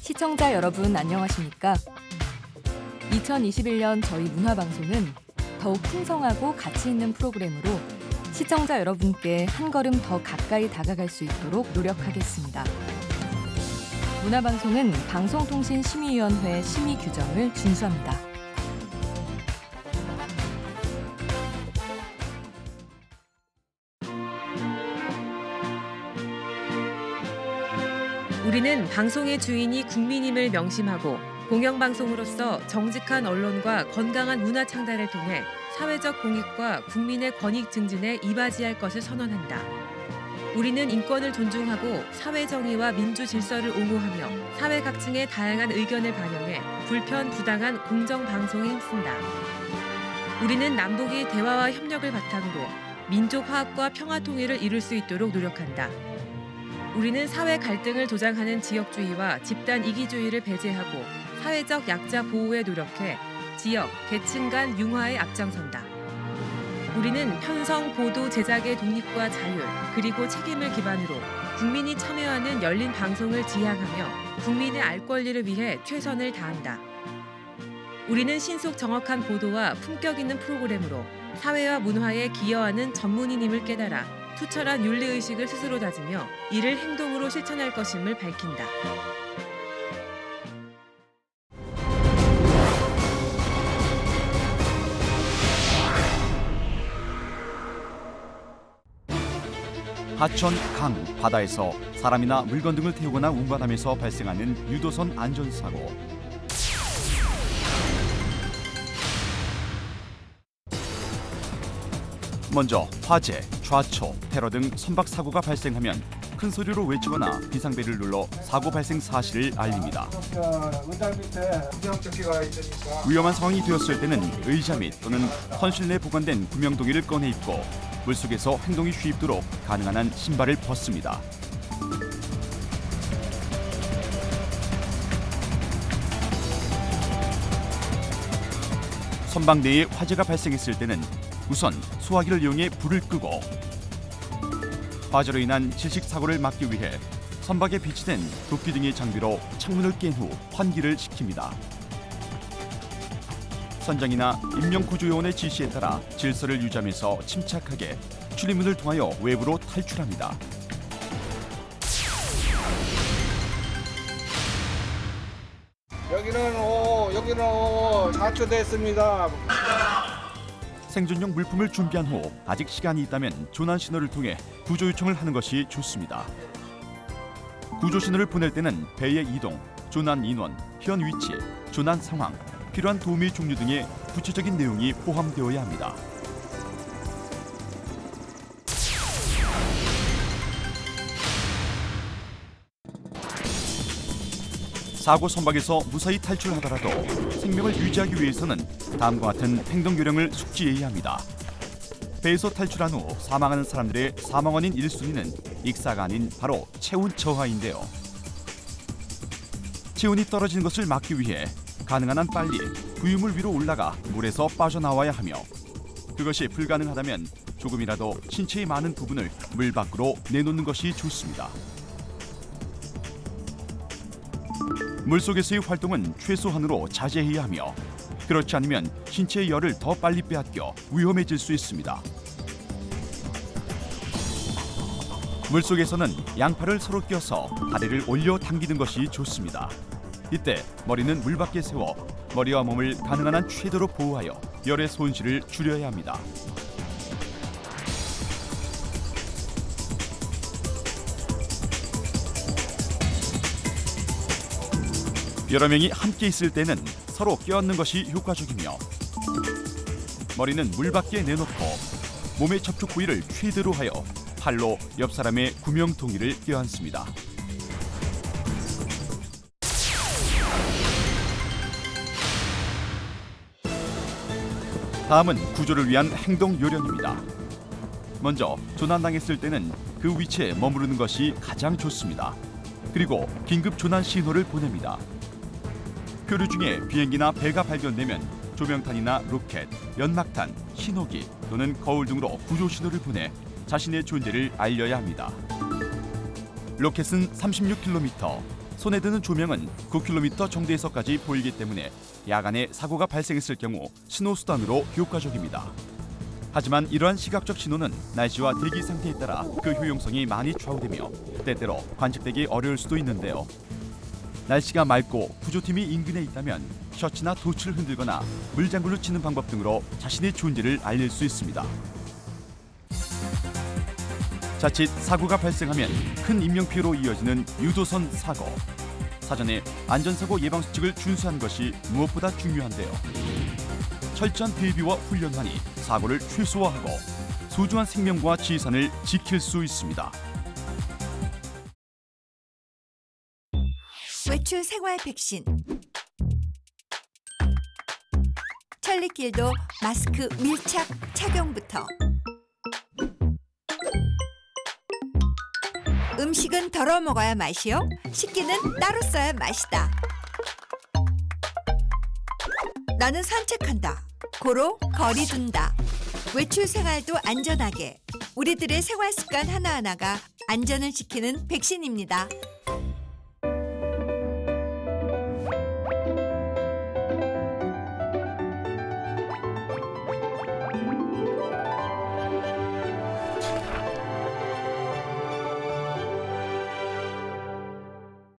시청자 여러분 안녕하십니까? 2021년 저희 문화방송은 더욱 풍성하고 가치 있는 프로그램으로 시청자 여러분께 한 걸음 더 가까이 다가갈 수 있도록 노력하겠습니다. 문화방송은 방송통신심의위원회 심의 규정을 준수합니다. 우리는 방송의 주인이 국민임을 명심하고 공영방송으로서 정직한 언론과 건강한 문화 창달을 통해 사회적 공익과 국민의 권익 증진에 이바지할 것을 선언한다. 우리는 인권을 존중하고 사회 정의와 민주 질서를 옹호하며 사회 각층의 다양한 의견을 반영해 불편 부당한 공정 방송에 힘쓴다. 우리는 남북이 대화와 협력을 바탕으로 민족 화합과 평화 통일을 이룰 수 있도록 노력한다. 우리는 사회 갈등을 조장하는 지역주의와 집단 이기주의를 배제하고 사회적 약자 보호에 노력해 지역, 계층 간 융화에 앞장선다. 우리는 편성, 보도, 제작의 독립과 자율, 그리고 책임을 기반으로 국민이 참여하는 열린 방송을 지향하며 국민의 알 권리를 위해 최선을 다한다. 우리는 신속 정확한 보도와 품격 있는 프로그램으로 사회와 문화에 기여하는 전문인임을 깨달아 투철한 윤리의식을 스스로 다지며 이를 행동으로 실천할 것임을 밝힌다. 하천, 강, 바다에서 사람이나 물건 등을 태우거나 운반하면서 발생하는 유도선 안전사고. 먼저 화재, 좌초, 테러 등 선박 사고가 발생하면 큰 소리로 외치거나 비상벨을 눌러 사고 발생 사실을 알립니다. 위험한 상황이 되었을 때는 의자 및 또는 헌실 내 보관된 구명동이를 꺼내 입고 물속에서 행동이 쉽도록 가능한 한 신발을 벗습니다. 선박 내에 화재가 발생했을 때는 우선 소화기를 이용해 불을 끄고 화재로 인한 질식 사고를 막기 위해 선박에 비치된 도끼 등의 장비로 창문을 깬 후 환기를 시킵니다. 선장이나 인명구조요원의 지시에 따라 질서를 유지하면서 침착하게 출입문을 통하여 외부로 탈출합니다. 여기는 자초됐습니다. 생존용 물품을 준비한 후 아직 시간이 있다면 조난 신호를 통해 구조 요청을 하는 것이 좋습니다. 구조 신호를 보낼 때는 배의 이동, 조난 인원, 현 위치, 조난 상황, 필요한 도움의 종류 등의 구체적인 내용이 포함되어야 합니다. 사고 선박에서 무사히 탈출하더라도 생명을 유지하기 위해서는 다음과 같은 행동 요령을 숙지해야 합니다. 배에서 탈출한 후 사망하는 사람들의 사망 원인 1순위는 익사가 아닌 바로 체온 저하인데요. 체온이 떨어지는 것을 막기 위해 가능한 한 빨리 부유물 위로 올라가 물에서 빠져나와야 하며, 그것이 불가능하다면 조금이라도 신체의 많은 부분을 물 밖으로 내놓는 것이 좋습니다. 물속에서의 활동은 최소한으로 자제해야 하며, 그렇지 않으면 신체의 열을 더 빨리 빼앗겨 위험해질 수 있습니다. 물속에서는 양팔을 서로 껴서 다리를 올려 당기는 것이 좋습니다. 이때 머리는 물 밖에 세워 머리와 몸을 가능한 한 최대로 보호하여 열의 손실을 줄여야 합니다. 여러 명이 함께 있을 때는 서로 껴안는 것이 효과적이며, 머리는 물 밖에 내놓고 몸의 접촉 부위를 최대로 하여 팔로 옆 사람의 구명통이를 껴안습니다. 다음은 구조를 위한 행동 요령입니다. 먼저 조난당했을 때는 그 위치에 머무르는 것이 가장 좋습니다. 그리고 긴급 조난 신호를 보냅니다. 표류 중에 비행기나 배가 발견되면 조명탄이나 로켓, 연막탄, 신호기 또는 거울 등으로 구조 신호를 보내 자신의 존재를 알려야 합니다. 로켓은 36km, 손에 드는 조명은 9km 정도에서까지 보이기 때문에 야간에 사고가 발생했을 경우 신호수단으로 효과적입니다. 하지만 이러한 시각적 신호는 날씨와 대기 상태에 따라 그 효용성이 많이 좌우되며 때때로 관측되기 어려울 수도 있는데요. 날씨가 맑고 구조팀이 인근에 있다면 셔츠나 돛을 흔들거나 물장구를 치는 방법 등으로 자신의 존재를 알릴 수 있습니다. 자칫 사고가 발생하면 큰 인명피해로 이어지는 유도선 사고. 사전에 안전사고 예방수칙을 준수하는 것이 무엇보다 중요한데요. 철저한 대비와 훈련만이 사고를 최소화하고 소중한 생명과 지산을 지킬 수 있습니다. 외출 생활 백신. 천리길도 마스크 밀착 착용부터. 음식은 덜어 먹어야 맛이요. 식기는 따로 써야 맛이다. 나는 산책한다. 고로 거리 둔다. 외출 생활도 안전하게. 우리들의 생활 습관 하나하나가 안전을 지키는 백신입니다.